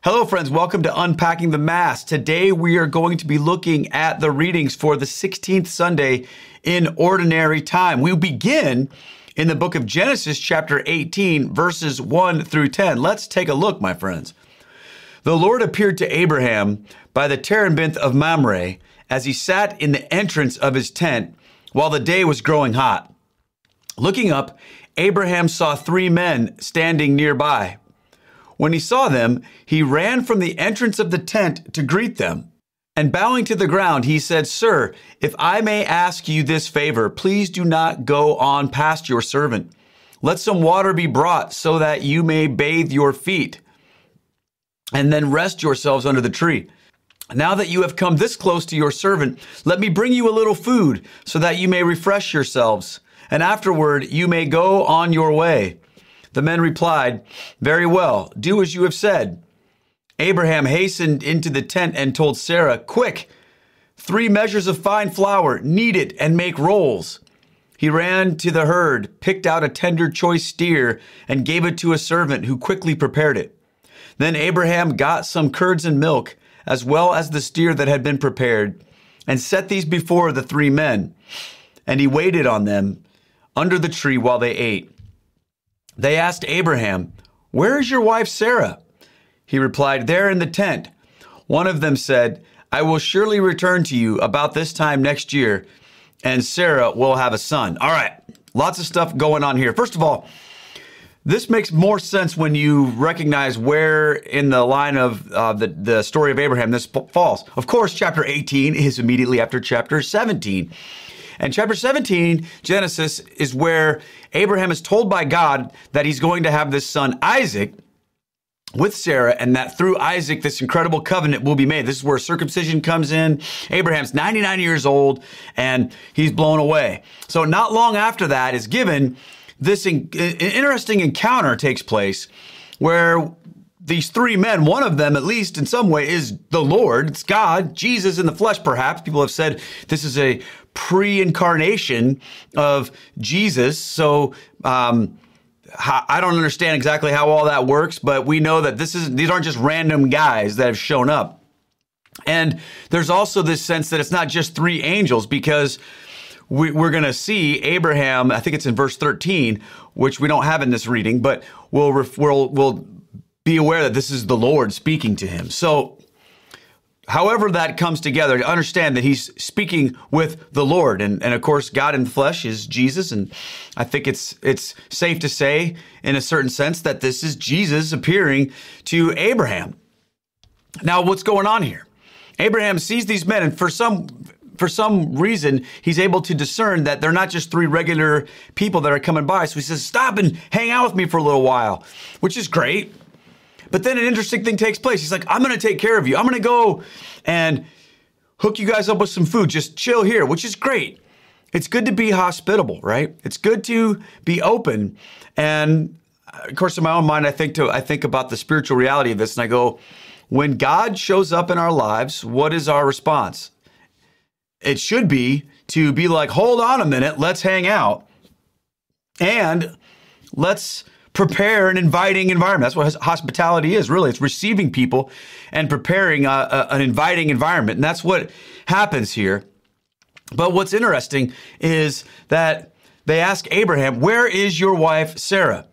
Hello friends, welcome to Unpacking the Mass. Today we are going to be looking at the readings for the 16th Sunday in Ordinary Time. We begin in the book of Genesis chapter 18 verses 1 through 10. Let's take a look, my friends. The Lord appeared to Abraham by the terebinth of Mamre as he sat in the entrance of his tent while the day was growing hot. Looking up, Abraham saw three men standing nearby. When he saw them, he ran from the entrance of the tent to greet them. And bowing to the ground, he said, "Sir, if I may ask you this favor, please do not go on past your servant. Let some water be brought so that you may bathe your feet, and then rest yourselves under the tree. Now that you have come this close to your servant, let me bring you a little food so that you may refresh yourselves, and afterward you may go on your way." The men replied, "Very well, do as you have said." Abraham hastened into the tent and told Sarah, "Quick, 3 measures of fine flour, knead it and make rolls." He ran to the herd, picked out a tender choice steer, and gave it to a servant who quickly prepared it. Then Abraham got some curds and milk, as well as the steer that had been prepared, and set these before the 3 men. And he waited on them under the tree while they ate. They asked Abraham, "Where is your wife Sarah?" He replied, "There in the tent." One of them said, "I will surely return to you about this time next year, and Sarah will have a son." All right, lots of stuff going on here. First of all, this makes more sense when you recognize where in the line of the story of Abraham this falls. Of course, chapter 18 is immediately after chapter 17. And chapter 17, Genesis, is where Abraham is told by God that he's going to have this son, Isaac, with Sarah, and that through Isaac, this incredible covenant will be made. This is where circumcision comes in. Abraham's 99 years old, and he's blown away. So not long after that is given, this interesting encounter takes place where these 3 men, one of them, at least in some way, is the Lord. It's God, Jesus in the flesh, perhaps. People have said this is a pre-incarnation of Jesus. So I don't understand exactly how all that works, but we know that these aren't just random guys that have shown up. And there's also this sense that it's not just 3 angels, because we're going to see Abraham, I think it's in verse 13, which we don't have in this reading, but we'll be aware that this is the Lord speaking to him. So however that comes together, to understand that he's speaking with the Lord. And of course, God in the flesh is Jesus. And I think it's safe to say, in a certain sense, that this is Jesus appearing to Abraham. Now, what's going on here? Abraham sees these men, and for some reason, he's able to discern that they're not just 3 regular people that are coming by. So he says, "Stop and hang out with me for a little while," which is great. But then an interesting thing takes place. He's like, "I'm going to take care of you. I'm going to go and hook you guys up with some food. Just chill here," which is great. It's good to be hospitable, right? It's good to be open. And of course, in my own mind, I think about the spiritual reality of this, and I go, when God shows up in our lives, what is our response? It should be to be like, "Hold on a minute, let's hang out, and let's prepare an inviting environment." That's what hospitality is, really. It's receiving people and preparing an inviting environment. And that's what happens here. But what's interesting is that they ask Abraham, "Where is your wife, Sarah?"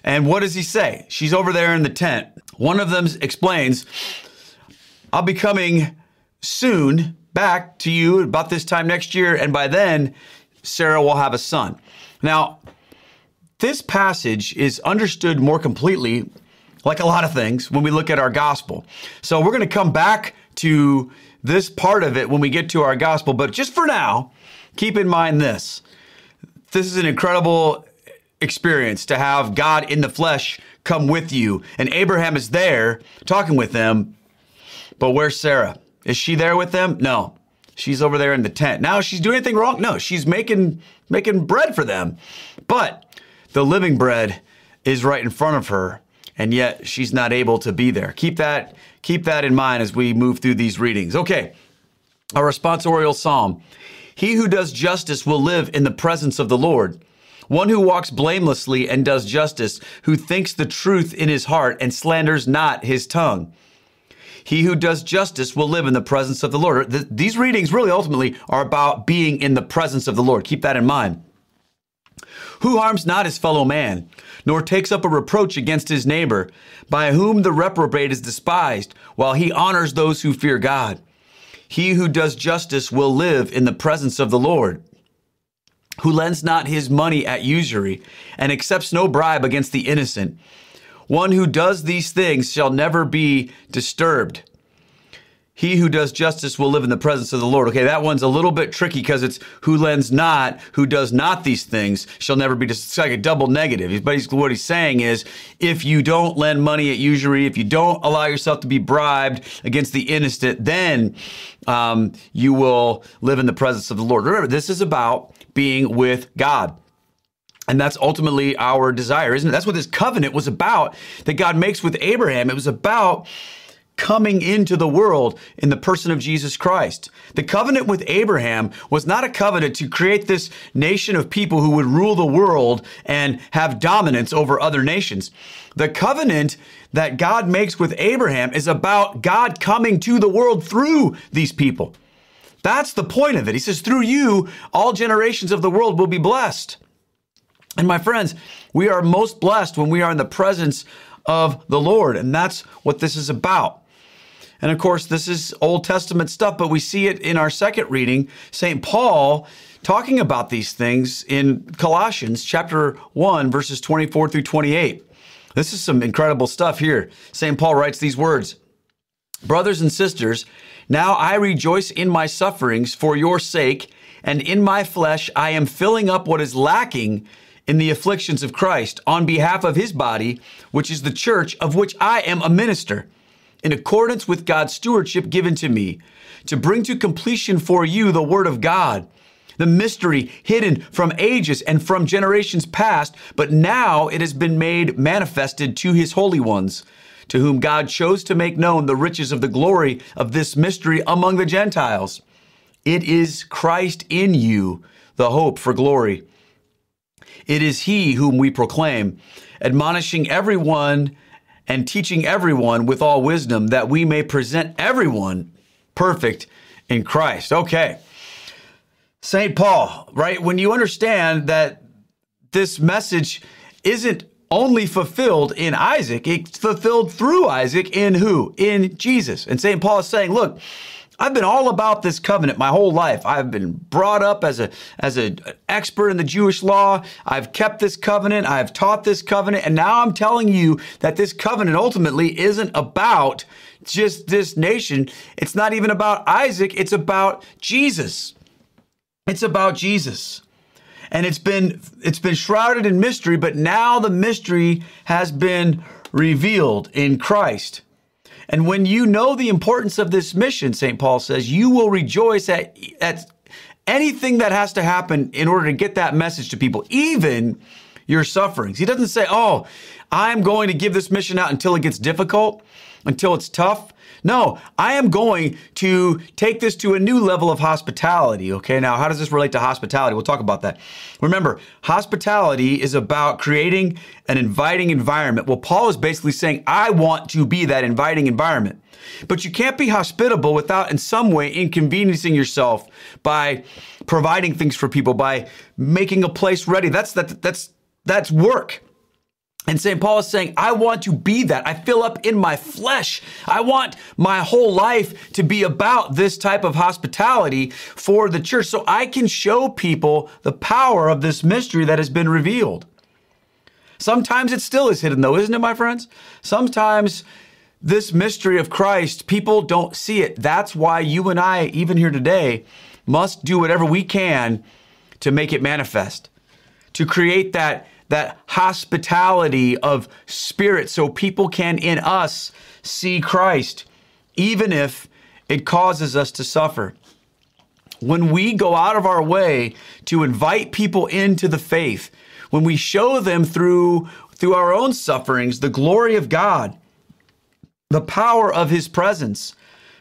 And what does he say? "She's over there in the tent." One of them explains, "I'll be coming soon back to you about this time next year, and by then, Sarah will have a son." Now, this passage is understood more completely, like a lot of things, when we look at our gospel. So we're going to come back to this part of it when we get to our gospel. But just for now, keep in mind this. This is an incredible experience to have God in the flesh come with you. And Abraham is there talking with them. But where's Sarah? Is she there with them? No. She's over there in the tent. Now, is she doing anything wrong? No, she's making bread for them. But the living bread is right in front of her, and yet she's not able to be there. Keep that in mind as we move through these readings. Okay, our responsorial psalm. "He who does justice will live in the presence of the Lord. one who walks blamelessly and does justice, who thinks the truth in his heart and slanders not his tongue. He who does justice will live in the presence of the Lord. These readings really ultimately are about being in the presence of the Lord. Keep that in mind. Who harms not his fellow man, nor takes up a reproach against his neighbor, by whom the reprobate is despised, while he honors those who fear God. He who does justice will live in the presence of the Lord. Who lends not his money at usury, and accepts no bribe against the innocent. One who does these things shall never be disturbed. He who does justice will live in the presence of the Lord. Okay, that one's a little bit tricky because it's who lends not, who does not these things shall never be disturbed. It's like a double negative. But what he's saying is, if you don't lend money at usury, if you don't allow yourself to be bribed against the innocent, then you will live in the presence of the Lord. Remember, this is about being with God. And that's ultimately our desire, isn't it? That's what this covenant was about that God makes with Abraham. It was about coming into the world in the person of Jesus Christ. The covenant with Abraham was not a covenant to create this nation of people who would rule the world and have dominance over other nations. The covenant that God makes with Abraham is about God coming to the world through these people. That's the point of it. He says, through you, all generations of the world will be blessed. And my friends, we are most blessed when we are in the presence of the Lord. And that's what this is about. And of course, this is Old Testament stuff, but we see it in our second reading, St. Paul talking about these things in Colossians chapter 1, verses 24 through 28. This is some incredible stuff here. St. Paul writes these words, "Brothers and sisters, now I rejoice in my sufferings for your sake, and in my flesh I am filling up what is lacking in the afflictions of Christ on behalf of his body, which is the church, of which I am a minister, in accordance with God's stewardship given to me, to bring to completion for you the word of God, the mystery hidden from ages and from generations past, but now it has been made manifested to his holy ones, to whom God chose to make known the riches of the glory of this mystery among the Gentiles. It is Christ in you, the hope for glory. It is he whom we proclaim, admonishing everyone and teaching everyone with all wisdom, that we may present everyone perfect in Christ." Okay. St. Paul, right? When you understand that this message isn't only fulfilled in Isaac, it's fulfilled through Isaac in who? In Jesus. And St. Paul is saying, look, I've been all about this covenant my whole life. I've been brought up as an expert in the Jewish law. I've kept this covenant. I've taught this covenant. And now I'm telling you that this covenant ultimately isn't about just this nation. It's not even about Isaac. It's about Jesus. It's about Jesus. And it's been shrouded in mystery, but now the mystery has been revealed in Christ. And when you know the importance of this mission, St. Paul says, you will rejoice at anything that has to happen in order to get that message to people, even your sufferings. He doesn't say, oh, I'm going to give this mission out until it gets difficult, until it's tough. No, I am going to take this to a new level of hospitality. Okay, now how does this relate to hospitality? We'll talk about that. Remember, hospitality is about creating an inviting environment. Well, Paul is basically saying, I want to be that inviting environment. But you can't be hospitable without in some way inconveniencing yourself by providing things for people, by making a place ready. That's work. And St. Paul is saying, I want to be that. I fill up in my flesh. I want my whole life to be about this type of hospitality for the church so I can show people the power of this mystery that has been revealed. Sometimes it still is hidden though, isn't it, my friends? Sometimes this mystery of Christ, people don't see it. That's why you and I, even here today, must do whatever we can to make it manifest, to create that hospitality of spirit so people can in us see Christ, even if it causes us to suffer. When we go out of our way to invite people into the faith, when we show them through our own sufferings, the glory of God, the power of his presence,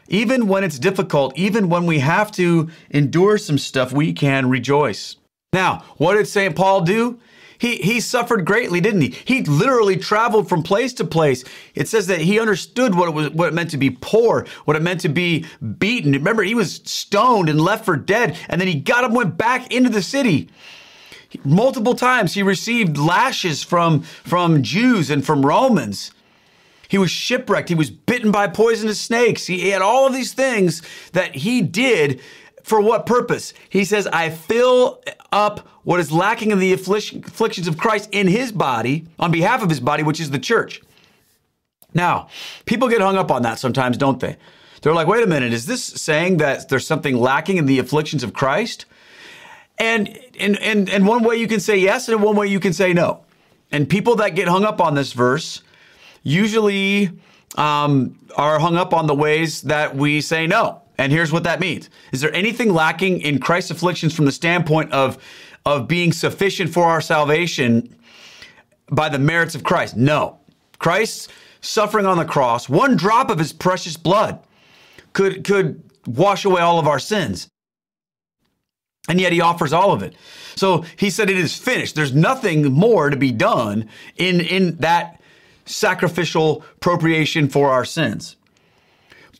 even when it's difficult, even when we have to endure some stuff, we can rejoice. Now, what did St. Paul do? He suffered greatly, didn't he? He literally traveled from place to place. It says that he understood what it meant to be poor, what it meant to be beaten. Remember, he was stoned and left for dead, and then he got up and went back into the city. Multiple times he received lashes from Jews and from Romans. He was shipwrecked. He was bitten by poisonous snakes. He had all of these things that he did. For what purpose? He says, I fill up what is lacking in the afflictions of Christ in his body, on behalf of his body, which is the church. Now, people get hung up on that sometimes, don't they? They're like, wait a minute, is this saying that there's something lacking in the afflictions of Christ? And one way you can say yes, and one way you can say no. And people that get hung up on this verse usually are hung up on the ways that we say no. And here's what that means. Is there anything lacking in Christ's afflictions from the standpoint of being sufficient for our salvation by the merits of Christ? No. Christ's suffering on the cross, one drop of his precious blood could wash away all of our sins. And yet he offers all of it. So he said it is finished. There's nothing more to be done in that sacrificial propitiation for our sins.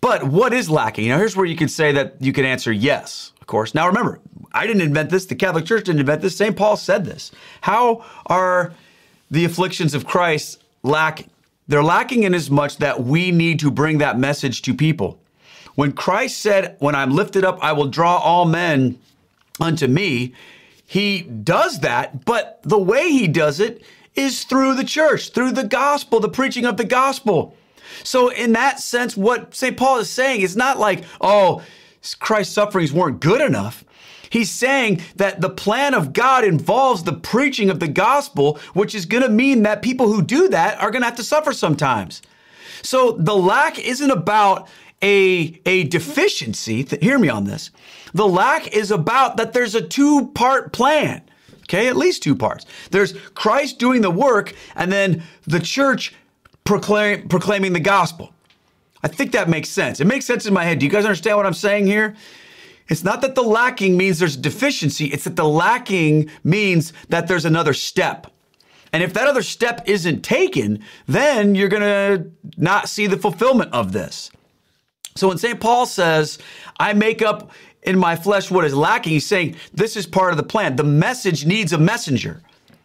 But what is lacking? Now, here's where you can say that you can answer yes, of course. Now, remember, I didn't invent this. The Catholic Church didn't invent this. St. Paul said this. How are the afflictions of Christ lacking? They're lacking in as much that we need to bring that message to people. When Christ said, when I'm lifted up, I will draw all men unto me, he does that, but the way he does it is through the church, through the gospel, the preaching of the gospel. So in that sense, what St. Paul is saying is not like, oh, Christ's sufferings weren't good enough. He's saying that the plan of God involves the preaching of the gospel, which is going to mean that people who do that are going to have to suffer sometimes. So the lack isn't about a deficiency. Hear me on this. The lack is about that there's a two-part plan. Okay, at least two parts. There's Christ doing the work, and then the church proclaiming the gospel. I think that makes sense. It makes sense in my head. Do you guys understand what I'm saying here? It's not that the lacking means there's deficiency. It's that the lacking means that there's another step. And if that other step isn't taken, then you're going to not see the fulfillment of this. So when St. Paul says, I make up in my flesh what is lacking, he's saying this is part of the plan. The message needs a messenger.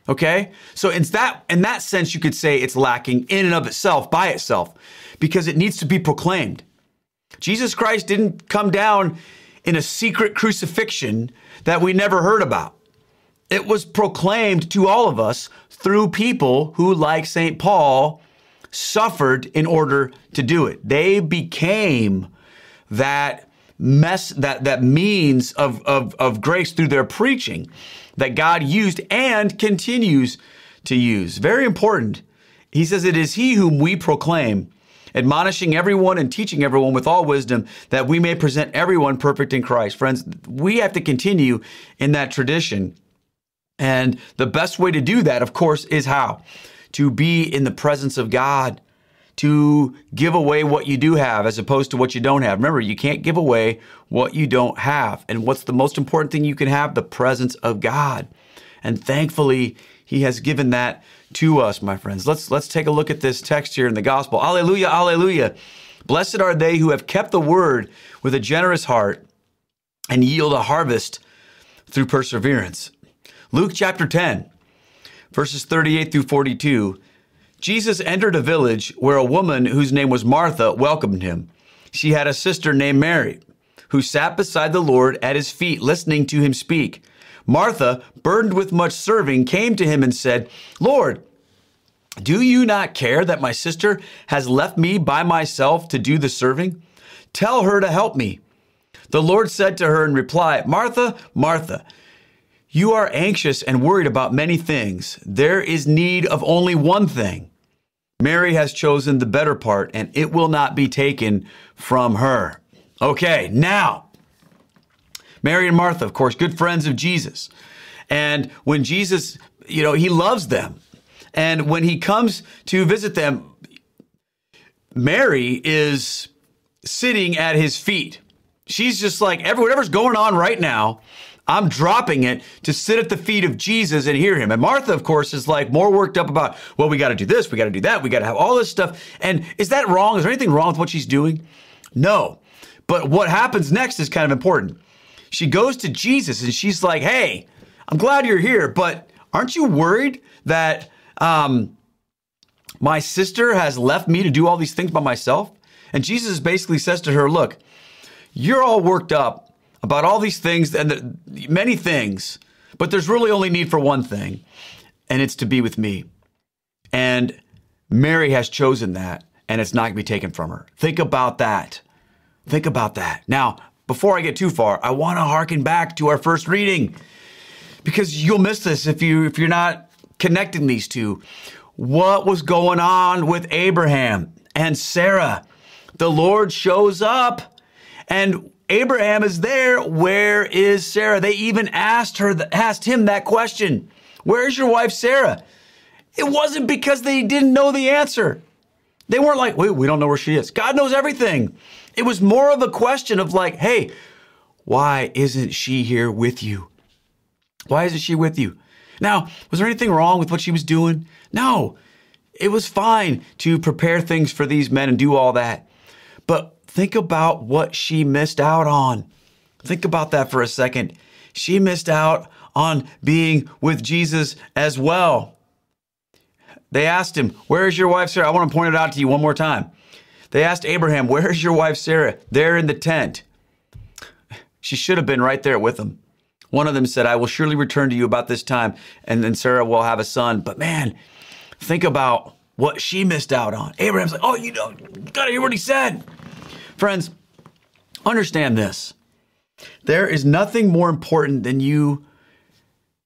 Okay? So in that sense, you could say it's lacking in and of itself, by itself, because it needs to be proclaimed. Jesus Christ didn't come down in a secret crucifixion that we never heard about. It was proclaimed to all of us through people who, like St. Paul, suffered in order to do it. They became that means of grace through their preaching that God used and continues to use. Very important. He says, it is he whom we proclaim, admonishing everyone and teaching everyone with all wisdom, that we may present everyone perfect in Christ. Friends, we have to continue in that tradition. And the best way to do that, of course, is how? To be in the presence of God, to give away what you do have as opposed to what you don't have. Remember, you can't give away what you don't have. And what's the most important thing you can have? The presence of God. And thankfully, he has given that to us, my friends. Let's take a look at this text here in the gospel. Alleluia, alleluia. Blessed are they who have kept the word with a generous heart and yield a harvest through perseverance. Luke chapter 10, verses 38 through 42. Jesus entered a village where a woman whose name was Martha welcomed him. She had a sister named Mary, who sat beside the Lord at his feet, listening to him speak. Martha, burdened with much serving, came to him and said, Lord, do you not care that my sister has left me by myself to do the serving? Tell her to help me. The Lord said to her in reply, Martha, Martha, you are anxious and worried about many things. There is need of only one thing. Mary has chosen the better part, and it will not be taken from her. Okay, now, Mary and Martha, of course, good friends of Jesus. And when Jesus, he loves them. And when he comes to visit them, Mary is sitting at his feet. She's just like, whatever's going on right now, I'm dropping it to sit at the feet of Jesus and hear him. And Martha, of course, is like more worked up about, well, we got to do this, we got to do that, we got to have all this stuff. And is that wrong? Is there anything wrong with what she's doing? No. But what happens next is kind of important. She goes to Jesus and she's like, hey, I'm glad you're here, but aren't you worried that my sister has left me to do all these things by myself? And Jesus basically says to her, look, you're all worked up about all these things and many things, but there's really only need for one thing, and it's to be with me. And Mary has chosen that, and it's not going to be taken from her. Think about that. Think about that. Now, before I get too far, I want to harken back to our first reading because you'll miss this if you're not connecting these two. What was going on with Abraham and Sarah? The Lord shows up and Abraham is there. Where is Sarah? They even asked him that question. Where's your wife, Sarah? It wasn't because they didn't know the answer. They weren't like, wait, we don't know where she is. God knows everything. It was more of a question of like, hey, why isn't she here with you? Why isn't she with you? Now, was there anything wrong with what she was doing? No, it was fine to prepare things for these men and do all that. But think about what she missed out on. Think about that for a second. She missed out on being with Jesus as well. They asked him, where is your wife, Sarah? I want to point it out to you one more time. They asked Abraham, where is your wife, Sarah? There in the tent. She should have been right there with him. One of them said, I will surely return to you about this time, and then Sarah will have a son. But man, think about what she missed out on. Abraham's like, oh, you got to hear what he said. Friends, understand this. There is nothing more important than you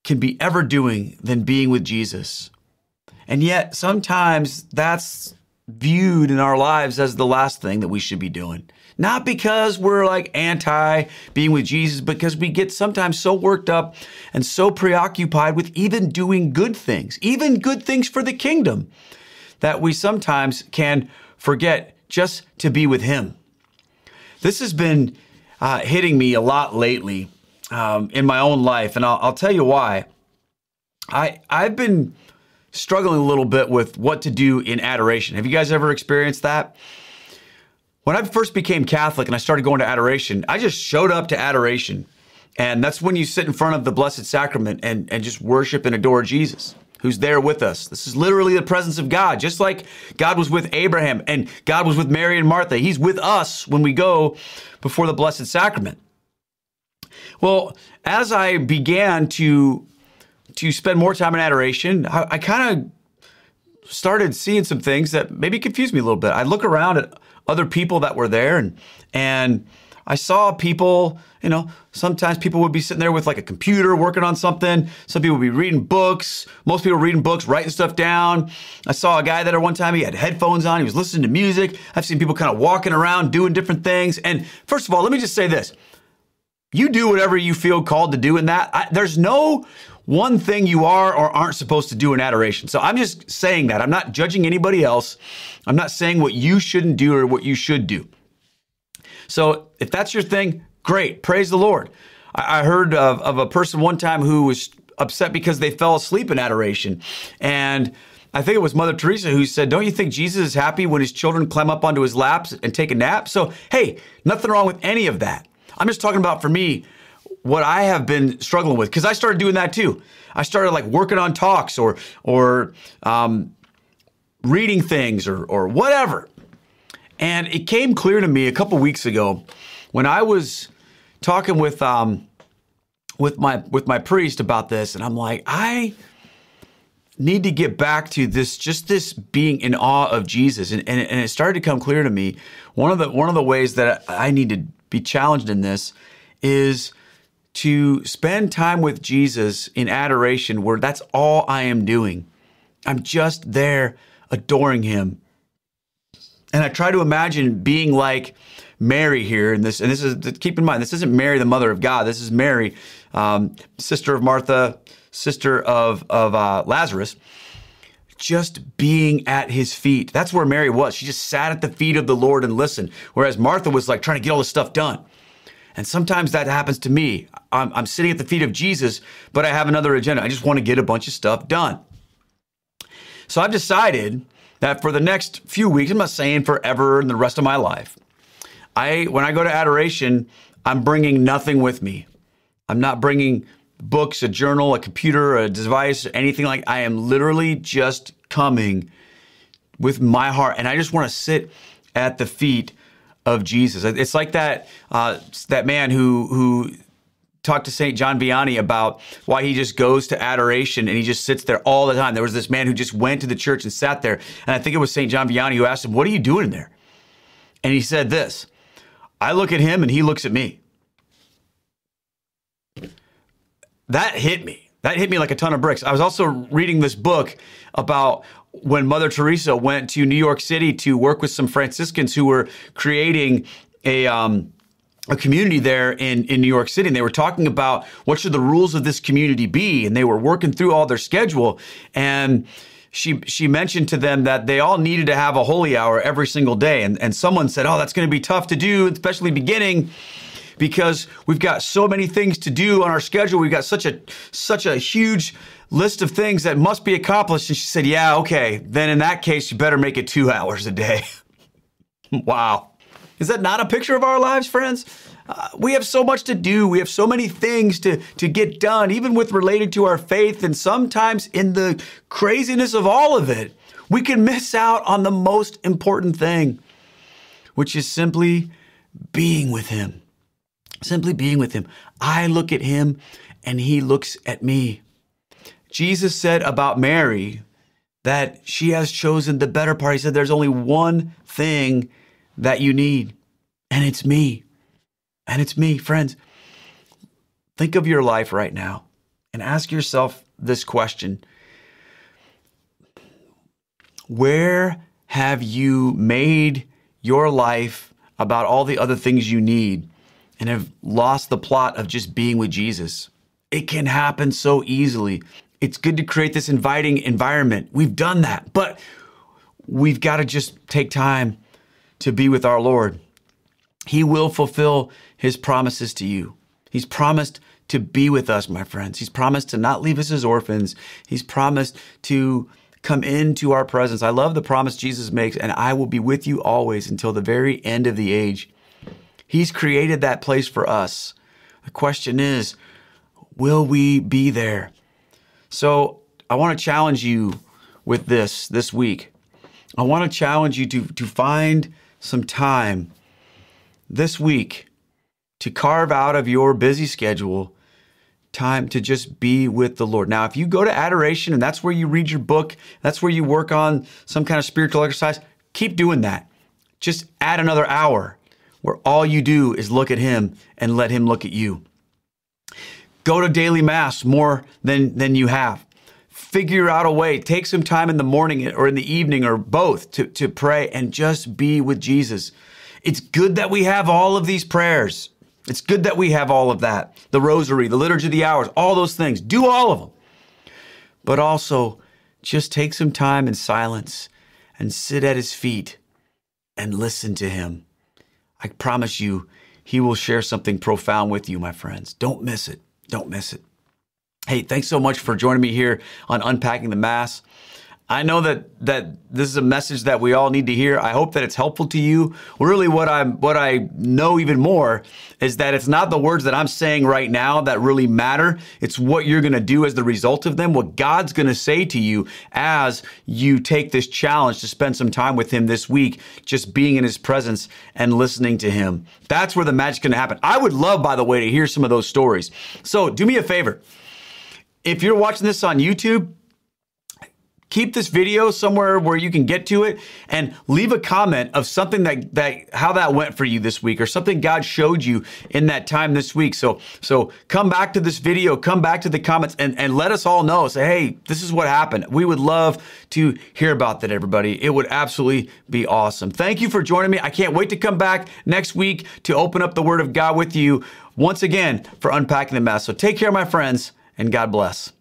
can be ever doing than being with Jesus. And yet sometimes that's viewed in our lives as the last thing that we should be doing. Not because we're like anti being with Jesus, because we get sometimes so worked up and so preoccupied with even doing good things for the kingdom, that we sometimes can forget just to be with him. This has been hitting me a lot lately in my own life, and I'll tell you why. I've been struggling a little bit with what to do in adoration. Have you guys ever experienced that? When I first became Catholic and I started going to adoration, I just showed up to adoration. And that's when you sit in front of the Blessed Sacrament and just worship and adore Jesus, who's there with us. This is literally the presence of God, just like God was with Abraham and God was with Mary and Martha. He's with us when we go before the Blessed Sacrament. Well, as I began to spend more time in adoration, I kind of started seeing some things that maybe confused me a little bit. I look around at other people that were there and I saw people, sometimes people would be sitting there with like a computer working on something. Some people would be reading books. Most people reading books, writing stuff down. I saw a guy there one time, he had headphones on. He was listening to music. I've seen people kind of walking around doing different things. And first of all, let me just say this. You do whatever you feel called to do in that. There's no one thing you are or aren't supposed to do in adoration. So I'm just saying that. I'm not judging anybody else. I'm not saying what you shouldn't do or what you should do. So if that's your thing, great. Praise the Lord. I heard of a person one time who was upset because they fell asleep in adoration. And I think it was Mother Teresa who said, don't you think Jesus is happy when his children climb up onto his laps and take a nap? So, hey, nothing wrong with any of that. I'm just talking about, for me, what I have been struggling with, because I started doing that too. I started like working on talks or reading things or whatever. And it came clear to me a couple weeks ago when I was talking with my priest about this, and I'm like, I need to get back to this being in awe of Jesus. And it started to come clear to me. One of the ways that I need to be challenged in this is to spend time with Jesus in adoration, where that's all I am doing. I'm just there adoring him. And I try to imagine being like Mary here in this, and this is, keep in mind, this isn't Mary, the mother of God. This is Mary, sister of Martha, sister of Lazarus, just being at his feet. That's where Mary was. She just sat at the feet of the Lord and listened. Whereas Martha was like trying to get all this stuff done. And sometimes that happens to me. I'm sitting at the feet of Jesus, but I have another agenda. I just want to get a bunch of stuff done. So I've decided that for the next few weeks, I'm not saying forever and the rest of my life, when I go to adoration, I'm bringing nothing with me. I'm not bringing books, a journal, a computer, a device, anything like. I am literally just coming with my heart, and I just want to sit at the feet of Jesus. It's like that man who talked to St. John Vianney about why he just goes to adoration and he just sits there all the time. There was this man who just went to the church and sat there, and I think it was St. John Vianney who asked him, "What are you doing there?" And he said this, "I look at him and he looks at me." That hit me. That hit me like a ton of bricks. I was also reading this book about when Mother Teresa went to New York City to work with some Franciscans who were creating a community there in New York City. And they were talking about what should the rules of this community be. And they were working through all their schedule. And she mentioned to them that they all needed to have a holy hour every single day. And someone said, "Oh, that's going to be tough to do, especially beginning, because we've got so many things to do on our schedule. We've got such a huge list of things that must be accomplished." And she said, "Yeah, okay, then in that case, you better make it 2 hours a day." Wow. Is that not a picture of our lives, friends? We have so much to do. We have so many things to get done, even with related to our faith. And sometimes in the craziness of all of it, we can miss out on the most important thing, which is simply being with him. Simply being with him. I look at him and he looks at me. Jesus said about Mary that she has chosen the better part. He said there's only one thing that you need, and it's me. And it's me, friends. Think of your life right now and ask yourself this question. Where have you made your life about all the other things you need and have lost the plot of just being with Jesus? It can happen so easily. It's good to create this inviting environment. We've done that, but we've got to just take time to be with our Lord. He will fulfill his promises to you. He's promised to be with us, my friends. He's promised to not leave us as orphans. He's promised to come into our presence. I love the promise Jesus makes, "And I will be with you always until the very end of the age." He's created that place for us. The question is, will we be there? So I want to challenge you with this week. I want to challenge you to find some time this week to carve out of your busy schedule time to just be with the Lord. Now, if you go to adoration and that's where you read your book, that's where you work on some kind of spiritual exercise, keep doing that. Just add another hour where all you do is look at him and let him look at you. Go to daily mass more than you have. Figure out a way. Take some time in the morning or in the evening or both to pray and just be with Jesus. It's good that we have all of these prayers. It's good that we have all of that. The rosary, the liturgy of the hours, all those things. Do all of them. But also just take some time in silence and sit at his feet and listen to him. I promise you, he will share something profound with you, my friends. Don't miss it. Don't miss it. Hey, thanks so much for joining me here on Unpacking the Mass. I know that this is a message that we all need to hear. I hope that it's helpful to you. Really, what I know even more is that it's not the words that I'm saying right now that really matter. It's what you're going to do as the result of them, what God's going to say to you as you take this challenge to spend some time with him this week, just being in his presence and listening to him. That's where the magic's going to happen. I would love, by the way, to hear some of those stories. So do me a favor. If you're watching this on YouTube, keep this video somewhere where you can get to it and leave a comment of something that how that went for you this week or something God showed you in that time this week. So come back to this video, come back to the comments and let us all know. Say, hey, this is what happened. We would love to hear about that, everybody. It would absolutely be awesome. Thank you for joining me. I can't wait to come back next week to open up the Word of God with you once again for Unpacking the Mass. So take care, my friends, and God bless.